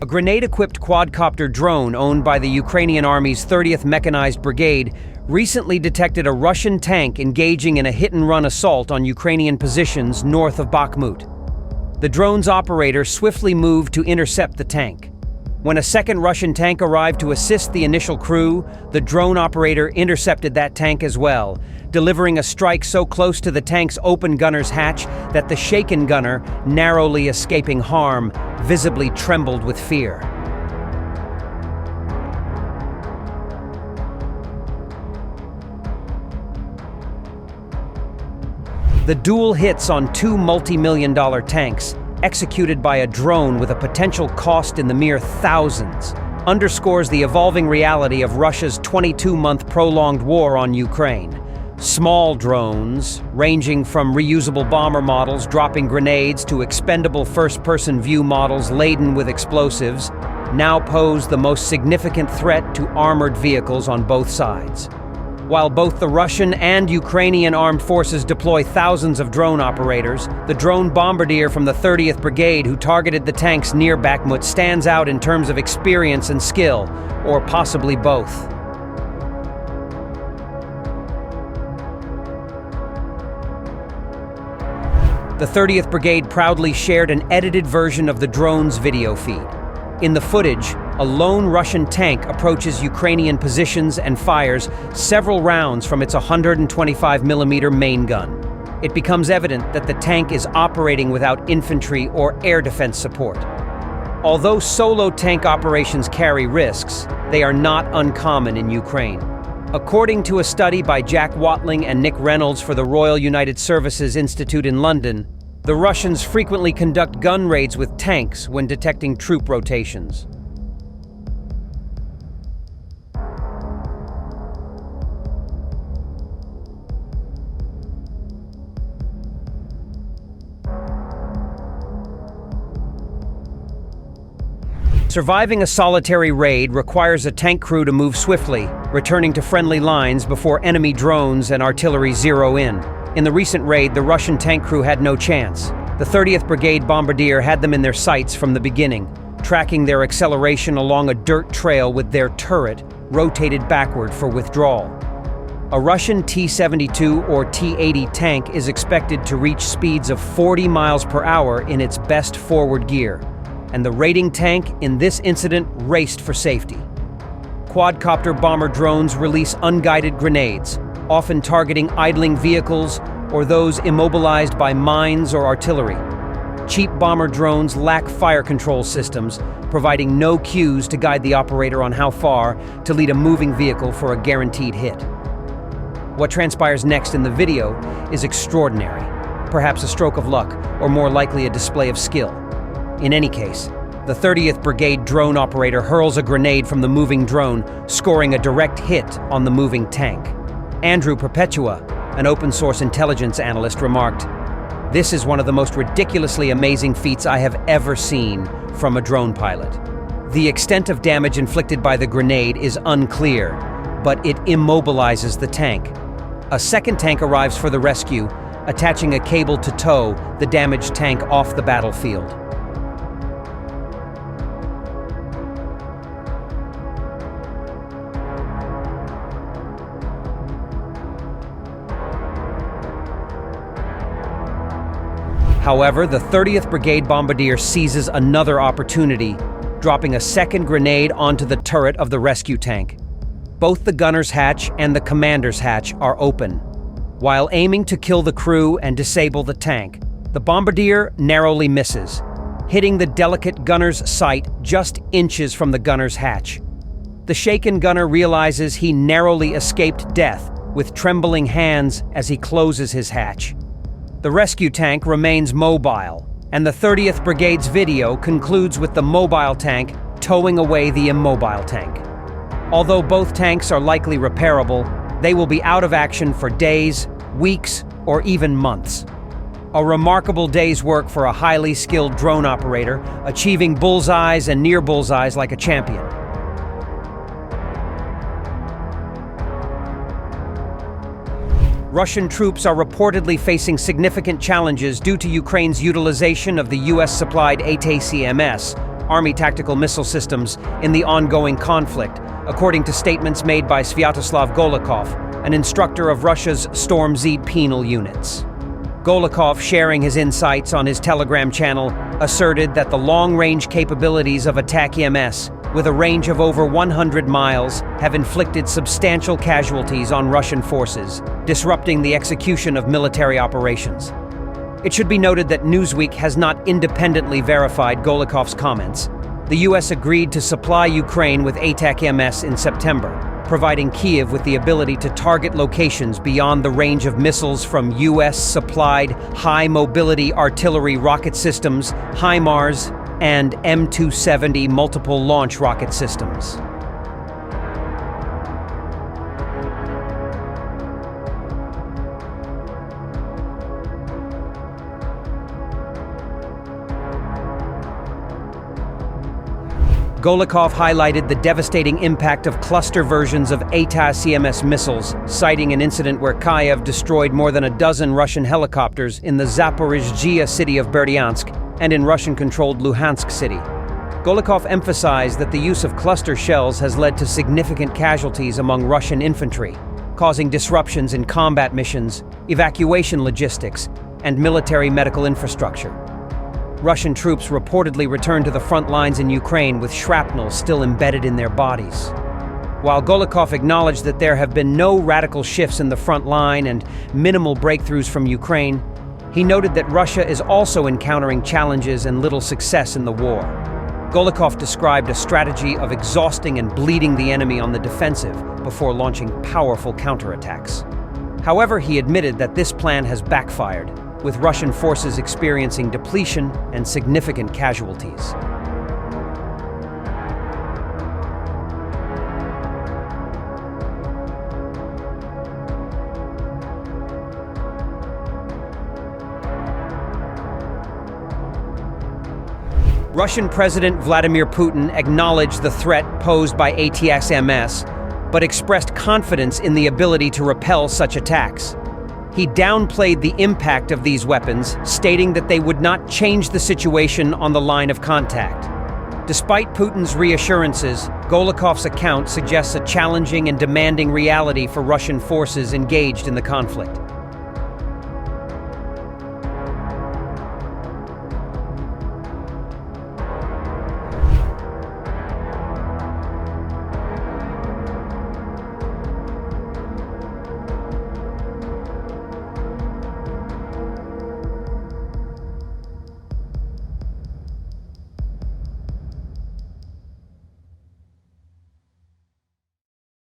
A grenade-equipped quadcopter drone owned by the Ukrainian Army's 30th Mechanized Brigade recently detected a Russian tank engaging in a hit-and-run assault on Ukrainian positions north of Bakhmut. The drone's operator swiftly moved to intercept the tank. When a second Russian tank arrived to assist the initial crew, the drone operator intercepted that tank as well, delivering a strike so close to the tank's open gunner's hatch that the shaken gunner, narrowly escaping harm, visibly trembled with fear. The dual hits on two multi-million-dollar tanks, executed by a drone with a potential cost in the mere thousands, underscores the evolving reality of Russia's 22-month prolonged war on Ukraine. Small drones, ranging from reusable bomber models dropping grenades to expendable first-person view models laden with explosives, now pose the most significant threat to armored vehicles on both sides. While both the Russian and Ukrainian armed forces deploy thousands of drone operators, the drone bombardier from the 30th Brigade who targeted the tanks near Bakhmut stands out in terms of experience and skill, or possibly both. The 30th Brigade proudly shared an edited version of the drone's video feed. In the footage, a lone Russian tank approaches Ukrainian positions and fires several rounds from its 125mm main gun. It becomes evident that the tank is operating without infantry or air defense support. Although solo tank operations carry risks, they are not uncommon in Ukraine. According to a study by Jack Watling and Nick Reynolds for the Royal United Services Institute in London, the Russians frequently conduct gun raids with tanks when detecting troop rotations. Surviving a solitary raid requires a tank crew to move swiftly, returning to friendly lines before enemy drones and artillery zero in. In the recent raid, the Russian tank crew had no chance. The 30th Brigade bombardier had them in their sights from the beginning, tracking their acceleration along a dirt trail with their turret rotated backward for withdrawal. A Russian T-72 or T-80 tank is expected to reach speeds of 40 miles per hour in its best forward gear, and the raiding tank in this incident raced for safety. Quadcopter bomber drones release unguided grenades, often targeting idling vehicles or those immobilized by mines or artillery. Cheap bomber drones lack fire control systems, providing no cues to guide the operator on how far to lead a moving vehicle for a guaranteed hit. What transpires next in the video is extraordinary, perhaps a stroke of luck, or more likely a display of skill. In any case, the 30th Brigade drone operator hurls a grenade from the moving drone, scoring a direct hit on the moving tank. Andrew Perpetua, an open-source intelligence analyst, remarked, "This is one of the most ridiculously amazing feats I have ever seen from a drone pilot. The extent of damage inflicted by the grenade is unclear, but it immobilizes the tank. A second tank arrives for the rescue, attaching a cable to tow the damaged tank off the battlefield." However, the 30th Brigade bombardier seizes another opportunity, dropping a second grenade onto the turret of the rescue tank. Both the gunner's hatch and the commander's hatch are open. While aiming to kill the crew and disable the tank, the bombardier narrowly misses, hitting the delicate gunner's sight just inches from the gunner's hatch. The shaken gunner realizes he narrowly escaped death with trembling hands as he closes his hatch. The rescue tank remains mobile, and the 30th Brigade's video concludes with the mobile tank towing away the immobile tank. Although both tanks are likely repairable, they will be out of action for days, weeks, or even months. A remarkable day's work for a highly skilled drone operator, achieving bullseyes and near bullseyes like a champion. Russian troops are reportedly facing significant challenges due to Ukraine's utilization of the US-supplied ATACMS, Army tactical missile systems in the ongoing conflict, according to statements made by Sviatoslav Golikov, an instructor of Russia's Storm Z penal units. Golikov, sharing his insights on his Telegram channel, asserted that the long-range capabilities of Attack-EMS, with a range of over 100 miles, have inflicted substantial casualties on Russian forces, disrupting the execution of military operations. It should be noted that Newsweek has not independently verified Golikov's comments. The US agreed to supply Ukraine with Attack-EMS in September, providing Kyiv with the ability to target locations beyond the range of missiles from US-supplied high-mobility artillery rocket systems, HIMARS, and M270 multiple launch rocket systems. Golikov highlighted the devastating impact of cluster versions of ATACMS missiles, citing an incident where Kyiv destroyed more than a dozen Russian helicopters in the Zaporizhzhia city of Berdyansk and in Russian-controlled Luhansk city. Golikov emphasized that the use of cluster shells has led to significant casualties among Russian infantry, causing disruptions in combat missions, evacuation logistics, and military medical infrastructure. Russian troops reportedly returned to the front lines in Ukraine with shrapnel still embedded in their bodies. While Golikov acknowledged that there have been no radical shifts in the front line and minimal breakthroughs from Ukraine, he noted that Russia is also encountering challenges and little success in the war. Golikov described a strategy of exhausting and bleeding the enemy on the defensive before launching powerful counterattacks. However, he admitted that this plan has backfired, with Russian forces experiencing depletion and significant casualties. Russian President Vladimir Putin acknowledged the threat posed by ATACMS, but expressed confidence in the ability to repel such attacks. He downplayed the impact of these weapons, stating that they would not change the situation on the line of contact. Despite Putin's reassurances, Golikov's account suggests a challenging and demanding reality for Russian forces engaged in the conflict.